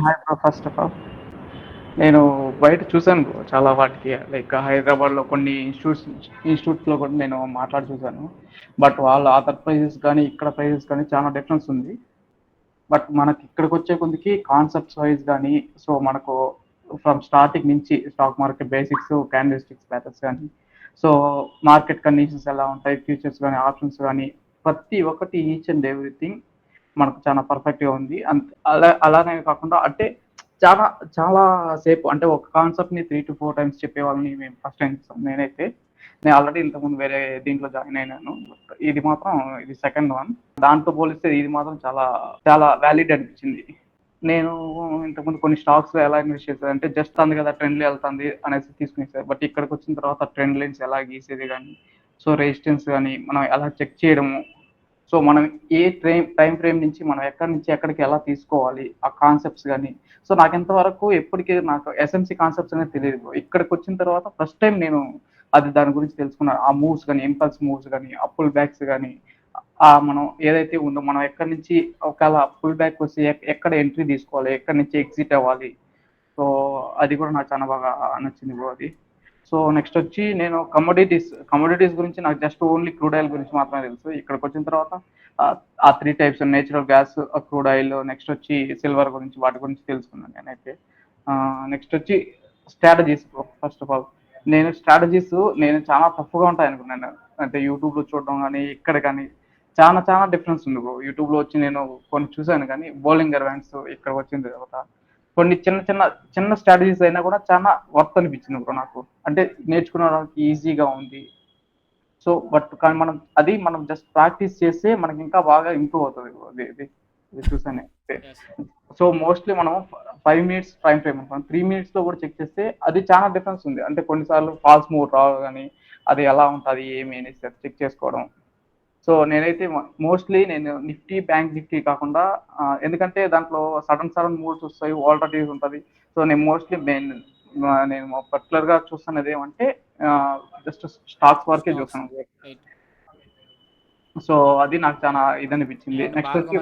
Hi bro. First of all నేను బయట చూసాను బ్రో చాలా వాటికి. లైక్ హైదరాబాద్‌లో కొన్ని ఇన్‌స్టిట్యూట్స్‌లో కూడా నేను మాట్లాడి చూసాను. బట్ వాళ్ళ అదర్ ప్రైజెస్ గానీ, ఇక్కడ ప్రైజెస్ కానీ చాలా డిఫరెన్స్ ఉంది. బట్ మనకి ఇక్కడికొచ్చే కొందికి కాన్సెప్ట్స్ వైస్ గానీ, సో మనకు ఫ్రమ్ స్టార్టింగ్ నుంచి స్టాక్ మార్కెట్ బేసిక్స్, క్యాండిల్‌స్టిక్స్ మెథడ్స్ గానీ, సో మార్కెట్ కండిషన్స్ ఎలా ఉంటాయి, ఫ్యూచర్స్ గానీ, ఆప్షన్స్ గానీ, ప్రతి ఒక్కటి ఈచ్ అండ్ ఎవ్రీథింగ్ మనకు చాలా పర్ఫెక్ట్‌గా ఉంది. అలానే కాకుండా అంటే చాలా చాలా సేపు అంటే ఒక కాన్సెప్ట్‌ని 3-4 టైమ్స్ చెప్పేవాళ్ళని మేము ఫస్ట్ టైమ్ చూసాం నేనైతే. నేను ఆల్రెడీ ఇంతకుముందు వేరే దీంట్లో జాయిన్ అయినాను. ఇది మాత్రం ఇది సెకండ్ వన్. దాంతో పోలిస్తే ఇది మాత్రం చాలా చాలా వాలిడ్ అనిపించింది. నేను ఇంతకుముందు కొన్ని స్టాక్స్‌లో ఎలా ఇన్వెస్ట్ చేశానంటే జస్ట్ అంది కదా ట్రెండ్‌లో ఎళ్తుంది అనేసి తీసుకునేసాను. బట్ ఇక్కడికొచ్చిన తర్వాత ట్రెండ్ లైన్స్ ఎలా గీసేది గానీ, సో రెసిస్టెన్స్ గానీ, మనం ఎలా చెక్ చేయడము, సో మనం ఏ టైమ్ ఫ్రేమ్ నుంచి మనం ఎక్కడి నుంచి ఎక్కడికి ఎలా తీసుకోవాలి ఆ కాన్సెప్ట్స్ కానీ సో నాకు ఎంతవరకు ఎప్పటికీ నాకు ఎస్ఎంసి కాన్సెప్ట్స్ అనేది తెలియదు. ఇక్కడికి వచ్చిన తర్వాత ఫస్ట్ టైం నేను అది దాని గురించి తెలుసుకున్నాను. ఆ మూవ్స్ కానీ ఇంపల్స్ మూవ్స్ కానీ ఆ పుల్ బ్యాక్స్ కానీ మనం ఏదైతే ఉందో మనం ఎక్కడి నుంచి ఒకవేళ పుల్ బ్యాక్ వస్తే ఎక్కడ ఎంట్రీ తీసుకోవాలి ఎక్కడి నుంచి ఎగ్జిట్ అవ్వాలి. సో అది కూడా నాకు చాలా బాగా నచ్చింది బ్రో అది. సో నెక్స్ట్ వచ్చి నేను కమోడిటీస్ గురించి నాకు జస్ట్ ఓన్లీ క్రూడ్ ఆయిల్ గురించి మాత్రమే తెలుసు. ఇక్కడికి వచ్చిన తర్వాత ఆ 3 types natural gas, crude oil, next వచ్చి సిల్వర్ గురించి వాటి గురించి తెలుసుకున్నాను నేనైతే. నెక్స్ట్ వచ్చి స్ట్రాటజీస్ ఫస్ట్ ఆఫ్ ఆల్ నేను చాలా తప్పుగా ఉంటాయి అనుకున్నాను. అంటే యూట్యూబ్లో చూడడం కానీ ఇక్కడ కానీ చాలా చాలా డిఫరెన్స్ ఉంది బ్రో. యూట్యూబ్లో వచ్చి నేను కొన్ని చూశాను కానీ బౌలింగ్ అడ్వాన్స్ ఇక్కడ వచ్చిన తర్వాత కొన్ని చిన్న చిన్న చిన్న స్ట్రాటజీస్ అయినా కూడా చాలా వర్త్ అనిపించింది బ్రో నాకు. అంటే నేర్చుకునడానికి ఈజీగా ఉంది. సో బట్ కానీ మనం జస్ట్ ప్రాక్టీస్ చేస్తే మనకి ఇంకా బాగా ఇంప్రూవ్ అవుతుంది బ్రో. ఇది చూసాను. యెస్. సో మోస్ట్లీ మనం 5 మినిట్స్ టైం ఫ్రేమ్ అనుకోండి 3 మినిట్స్ లో కూడా చెక్ చేస్తే అది చాలా డిఫరెన్స్ ఉంది. అంటే కొన్నిసార్లు ఫాల్స్ మూవ్ రావు కానీ అది ఎలా ఉంటుంది ఏమి అనేసి చెక్ చేసుకోవడం. సో నేనైతే మోస్ట్లీ నేను నిఫ్టీ బ్యాంక్ నిఫ్టీ కాకుండా ఎందుకంటే దాంట్లో సడన్ సడన్ మూవ్స్ వస్తాయి వాలటిలిటీ ఉంటుంది. సో నేను పర్టికులర్ గా చూస్తున్నది ఏమంటే జస్ట్ స్టాక్స్ వరకే స్టాక్స్. చూస్తాను. రైట్. సో అది నాకు చాలా ఇది అనిపించింది. అండ్ నెక్స్ట్ వచ్చి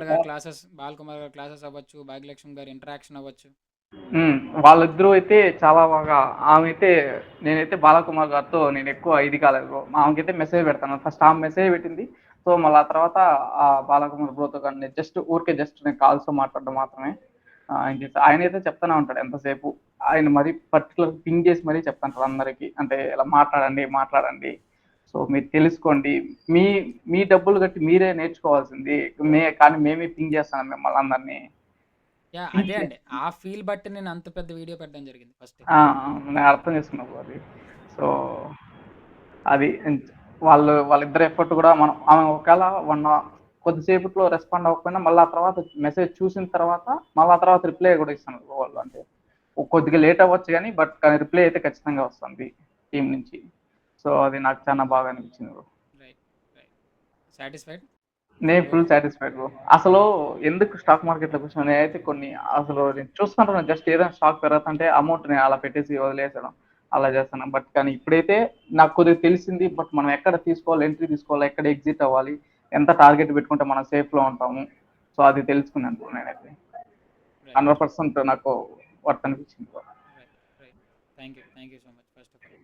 బాలకుమార్ గారి క్లాసెస్ అవ్వచ్చు, భాగ్యలక్ష్మి గారి ఇంటరాక్షన్ అవ్వచ్చు. వాళ్ళిద్దరూ అయితే చాలా బాగా ఆమె అయితే నేనైతే బాలకుమార్ గారితో నేను ఎక్కువ ఇది కాలేదు. ఆమెకైతే మెసేజ్ పెడతాను ఫస్ట్ ఆమె మెసేజ్ పెట్టింది. సో మళ్ళీ ఆ తర్వాత ఆ బాలకుమార్ బ్రోతో కానీ జస్ట్ నేను కాల్స్తో మాట్లాడడం మాత్రమే. ఆయన అయితే చెప్తానే ఉంటాడు ఎంతసేపు. ఆయన మరీ పర్టికులర్ థింక్ చేసి మరీ చెప్తాంటారు అందరికి అంటే ఇలా మాట్లాడండి మాట్లాడండి. సో మీరు తెలుసుకోండి. మీ మీ డబ్బులు కట్టి మీరే నేర్చుకోవాల్సింది. కానీ మేమే థింక్ చేస్తాను మిమ్మల్ని అందరినీ. యాహ్! అదే అండి. ఆ ఫీల్ బట్టి నేను అంత పెద్ద వీడియో పెట్టడం జరిగింది ఫస్టే. ఆ! నేను అర్థం చేసుకున్నా బ్రో అది. సో, అది వాళ్ళిద్దరి ఎఫర్ట్ కూడా ఆమె ఒకవేళ కొద్దిసేపట్లో రెస్పాండ్ అవ్వకపోయినా మళ్ళీ ఆ తర్వాత మెసేజ్ చూసిన తర్వాత మళ్ళీ ఆ తర్వాత రిప్లై కూడా ఇస్తాను బ్రో వాళ్ళు. అంటే కొద్దిగా లేట్ అవ్వచ్చు కానీ కానీ రిప్లై అయితే ఖచ్చితంగా వస్తుంది టీం నుంచి. సో, అది నాకు చాలా బాగా అనిపించింది బ్రో. రైట్. రైట్. సాటిస్ఫైడ్? నేను ఓకే. Full satisfied bro. అసలు ఎందుకు స్టాక్ మార్కెట్‌లోకి వచ్చాను నేనైతే అసలు నేను చూస్తుంటాను జస్ట్ ఏదైనా స్టాక్ పెరుగుతుంటే అమౌంట్ నేను అలా పెట్టేసి వదిలేసడం. అలా చేస్తాను. బట్ కానీ ఇప్పుడైతే నాకు కొద్దిగా తెలిసింది. బట్ మనం ఎక్కడ తీసుకోవాలి, ఎంట్రీ తీసుకోవాలి, ఎక్కడ ఎగ్జిట్ అవ్వాలి, ఎంత టార్గెట్ పెట్టుకుంటే మనం సేఫ్‌లో ఉంటాము. సో అది తెలుసుకున్నాను బ్రో నేనైతే. రైట్. 100% నాకు వర్త్ అనిపించింది bro. Right. Right. Thank you. Thank you so much first of all.